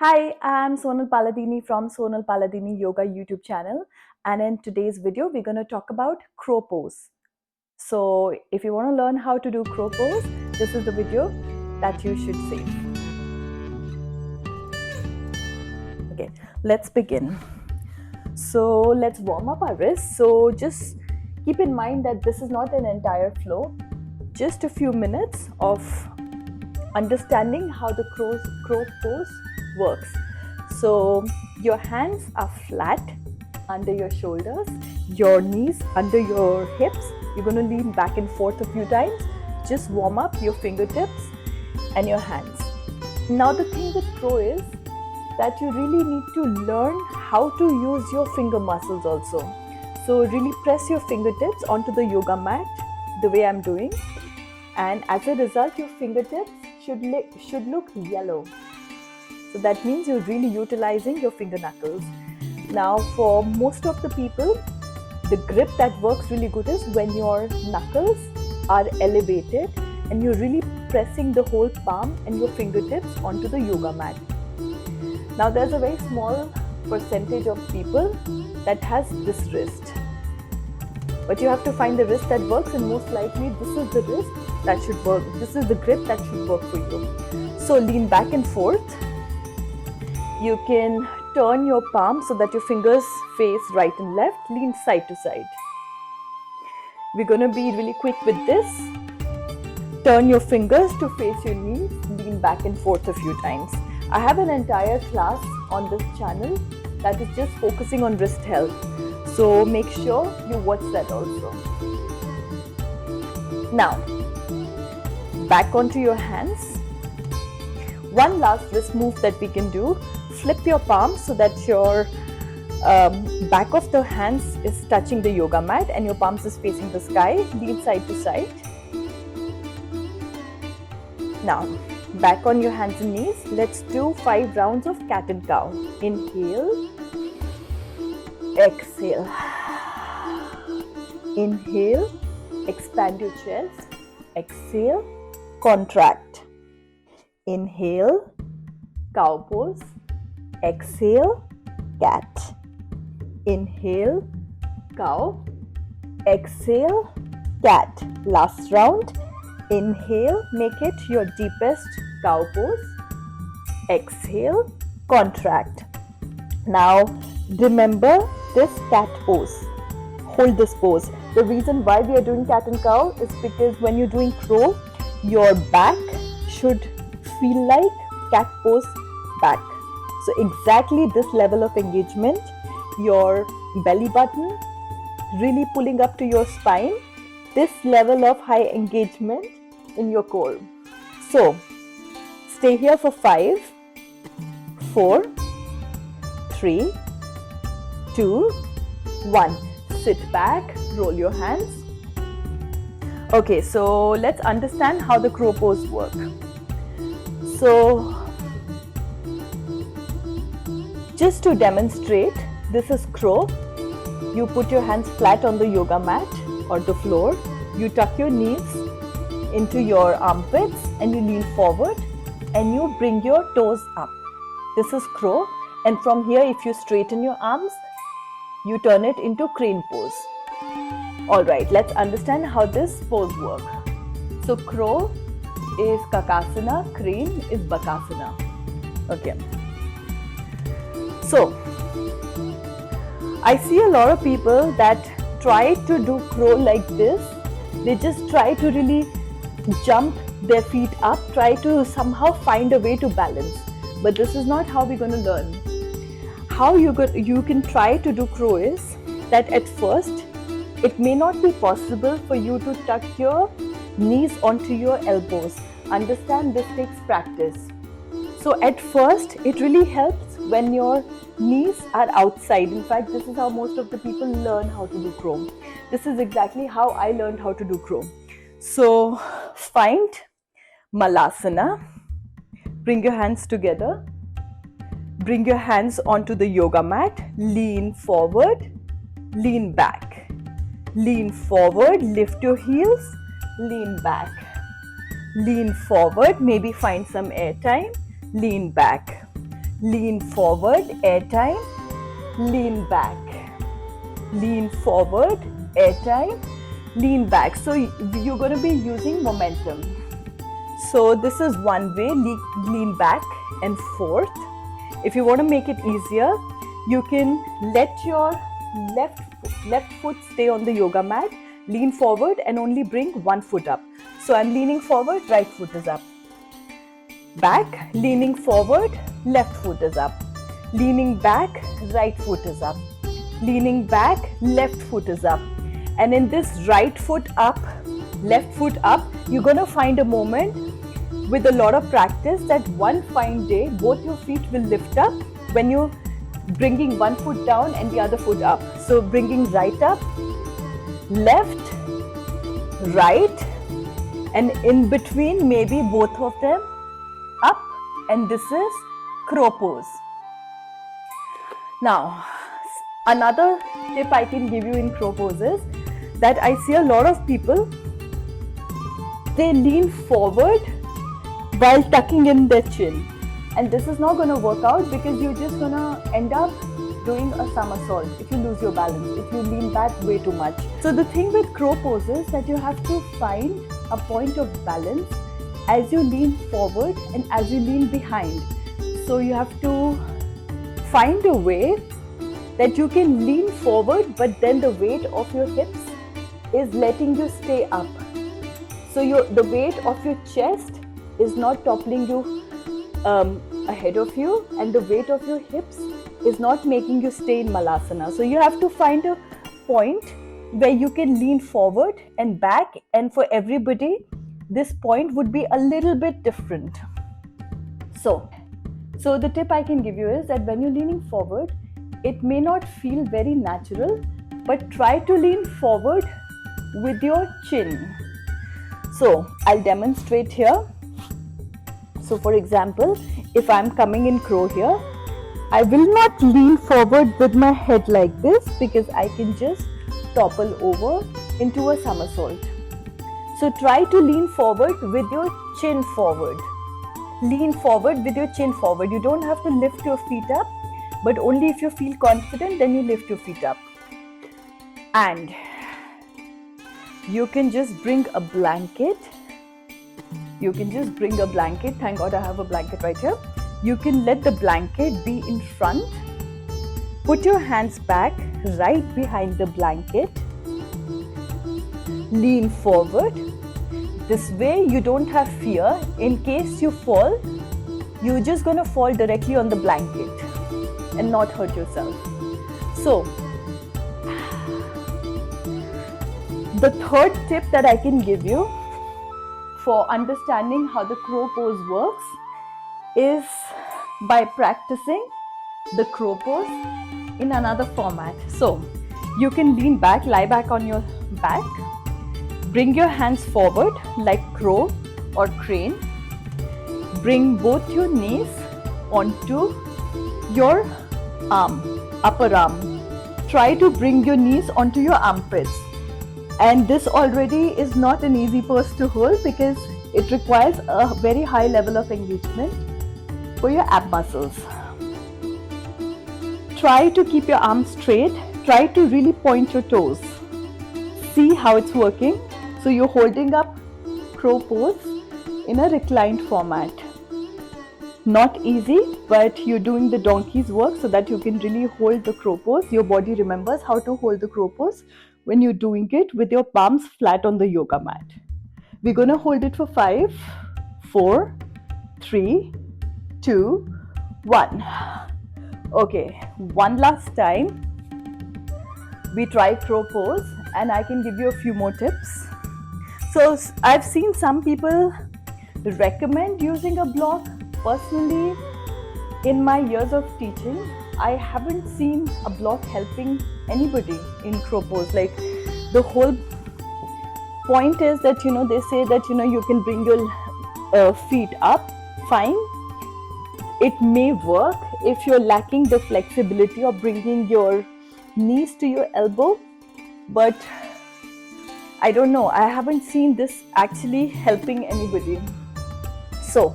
Hi, I'm Sonal Paladini from Sonal Paladini Yoga YouTube channel. And in today's video, we're going to talk about crow pose. So, if you want to learn how to do crow pose, this is the video that you should save. Okay, let's begin. So, let's warm up our wrists. So, just keep in mind that this is not an entire flow, just a few minutes of understanding how the crow pose works. So your hands are flat under your shoulders, your knees under your hips. You're going to lean back and forth a few times. Just warm up your fingertips and your hands. Now the thing with crow is that you really need to learn how to use your finger muscles also. So really press your fingertips onto the yoga mat the way I'm doing, and as a result your fingertips should look yellow. So that means you're really utilizing your finger knuckles. Now for most of the people, the grip that works really good is when your knuckles are elevated and you're really pressing the whole palm and your fingertips onto the yoga mat. Now there's a very small percentage of people that has this wrist. But you have to find the wrist that works, and most likely this is the wrist that should work. This is the grip that should work for you. So lean back and forth. You can turn your palm so that your fingers face right and left. Lean side to side. We're going to be really quick with this. Turn your fingers to face your knees. Lean back and forth a few times. I have an entire class on this channel that is just focusing on wrist health. So make sure you watch that also. Now, back onto your hands. One last wrist move that we can do. Flip your palms so that your back of the hands is touching the yoga mat and your palms is facing the sky. Lean side to side. Now, back on your hands and knees. Let's do 5 rounds of cat and cow. Inhale. Exhale. Inhale, expand your chest. Exhale, contract. Inhale, cow pose. Exhale, cat. Inhale, cow. Exhale, cat. Last round. Inhale, make it your deepest cow pose. Exhale, contract. Now, remember this cat pose. Hold this pose. The reason why we are doing cat and cow is because when you're doing crow, your back should feel like cat pose back. So exactly this level of engagement, your belly button really pulling up to your spine, this level of high engagement in your core. So stay here for 5, 4, 3, 2, 1. Sit back, roll your hands. Okay, so let's understand how the crow pose work. So, just to demonstrate, this is crow. You put your hands flat on the yoga mat or the floor. You tuck your knees into your armpits and you lean forward and you bring your toes up. This is crow. And from here, if you straighten your arms, you turn it into crane pose. Alright, let's understand how this pose works. So crow is Kakasana, crane is Bakasana. Okay. So, I see a lot of people that try to do crow like this. They just try to really jump their feet up, try to somehow find a way to balance. But this is not how we're going to learn. How you can try to do crow is that at first it may not be possible for you to tuck your knees onto your elbows. Understand, this takes practice. So at first it really helps when your knees are outside. In fact, this is how most of the people learn how to do crow. This is exactly how I learned how to do crow. So find Malasana. Bring your hands together. Bring your hands onto the yoga mat. Lean forward, lean back. Lean forward, lift your heels, lean back. Lean forward, maybe find some air time. Lean back. lean forward, air time, lean back, lean forward, air time, lean back. So you're going to be using momentum. So this is one way, lean back and forth. If you want to make it easier, you can let your left foot stay on the yoga mat, lean forward and only bring one foot up. So I'm leaning forward, right foot is up. Back, leaning forward, left foot is up. Leaning back, right foot is up. Leaning back, left foot is up. And in this right foot up, left foot up, you're going to find a moment with a lot of practice that one fine day, both your feet will lift up when you're bringing one foot down and the other foot up. So bringing right up, left, right, and in between maybe both of them up, and this is crow pose. Now, another tip I can give you in crow pose is that I see a lot of people, they lean forward while tucking in their chin. And this is not going to work out because you're just going to end up doing a somersault if you lose your balance, if you lean back way too much. So the thing with crow pose is that you have to find a point of balance as you lean forward and as you lean behind. So you have to find a way that you can lean forward, but then the weight of your hips is letting you stay up. So the weight of your chest is not toppling you ahead of you, and the weight of your hips is not making you stay in Malasana. So you have to find a point where you can lean forward and back, and for everybody this point would be a little bit different. So the tip I can give you is that when you're leaning forward, it may not feel very natural, but try to lean forward with your chin. So I'll demonstrate here. So for example, if I'm coming in crow here, I will not lean forward with my head like this because I can just topple over into a somersault. So try to lean forward with your chin forward. Lean forward with your chin forward. You don't have to lift your feet up, but only if you feel confident, then you lift your feet up. And you can just bring a blanket. Thank God I have a blanket right here. You can let the blanket be in front. Put your hands back right behind the blanket. Lean forward. This way you don't have fear. In case you fall, you're just going to fall directly on the blanket and not hurt yourself. So the third tip that I can give you for understanding how the crow pose works is by practicing the crow pose in another format. So you can lean back, lie back on your back, bring your hands forward like crow or crane, bring both your knees onto your arm, upper arm. Try to bring your knees onto your armpits. And this already is not an easy pose to hold because it requires a very high level of engagement for your ab muscles. Try to keep your arms straight. Try to really point your toes. See how it's working. So you're holding up crow pose in a reclined format. Not easy, but you're doing the donkey's work so that you can really hold the crow pose. Your body remembers how to hold the crow pose when you're doing it with your palms flat on the yoga mat. We're going to hold it for 5, 4, 3, 2, 1. Okay, one last time. We try crow pose and I can give you a few more tips. So I've seen some people recommend using a block. Personally, in my years of teaching, I haven't seen a block helping anybody in crow pose. Like the whole point is that, they say that, you can bring your feet up, fine. It may work if you're lacking the flexibility of bringing your knees to your elbow, but I don't know. I haven't seen this actually helping anybody. So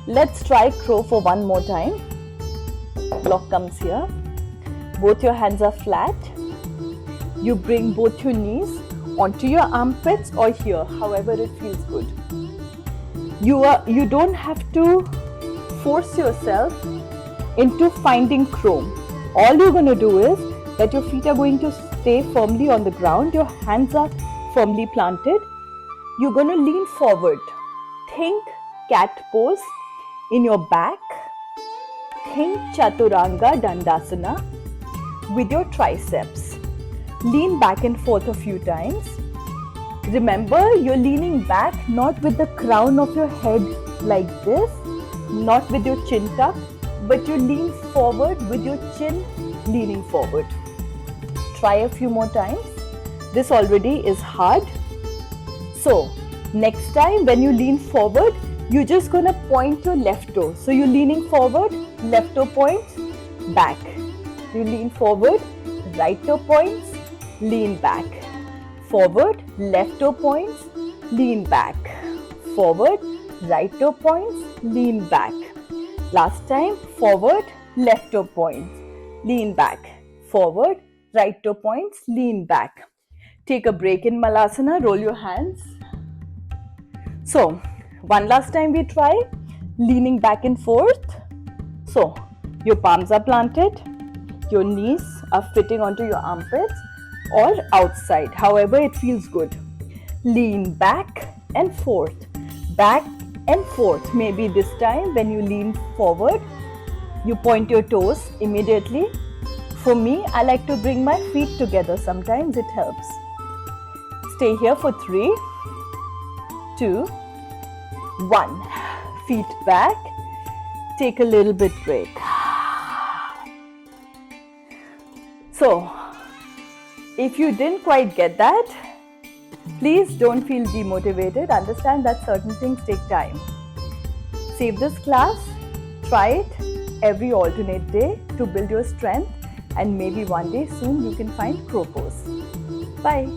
let's try crow for one more time. Block comes here. Both your hands are flat. You bring both your knees onto your armpits or here, however it feels good. You don't have to force yourself into finding chrome. All you're going to do is that your feet are going to stay firmly on the ground. Your hands are firmly planted. You're going to lean forward. Think cat pose in your back. Think Chaturanga Dandasana with your triceps. Lean back and forth a few times. Remember, you're leaning back not with the crown of your head like this, not with your chin tucked, but you lean forward with your chin leaning forward. Try a few more times. This already is hard. So, next time when you lean forward, you're just gonna point your left toe. So you're leaning forward, left toe points, back. You lean forward, right toe points, lean back. Forward, left toe points, lean back. Forward, right toe points, lean back. Last time, forward, left toe points, lean back. Forward, right toe points, lean back. Take a break in Malasana, roll your hands. So, one last time we try, leaning back and forth. So, your palms are planted, your knees are fitting onto your armpits or outside, however it feels good. Lean back and forth, back and forth. Maybe this time when you lean forward, you point your toes immediately. For me, I like to bring my feet together. Sometimes it helps. Stay here for 3, 2, 1. Feet back. Take a little bit break. So, if you didn't quite get that, please don't feel demotivated. Understand that certain things take time. Save this class. Try it every alternate day to build your strength, and maybe one day soon you can find crow pose. Bye.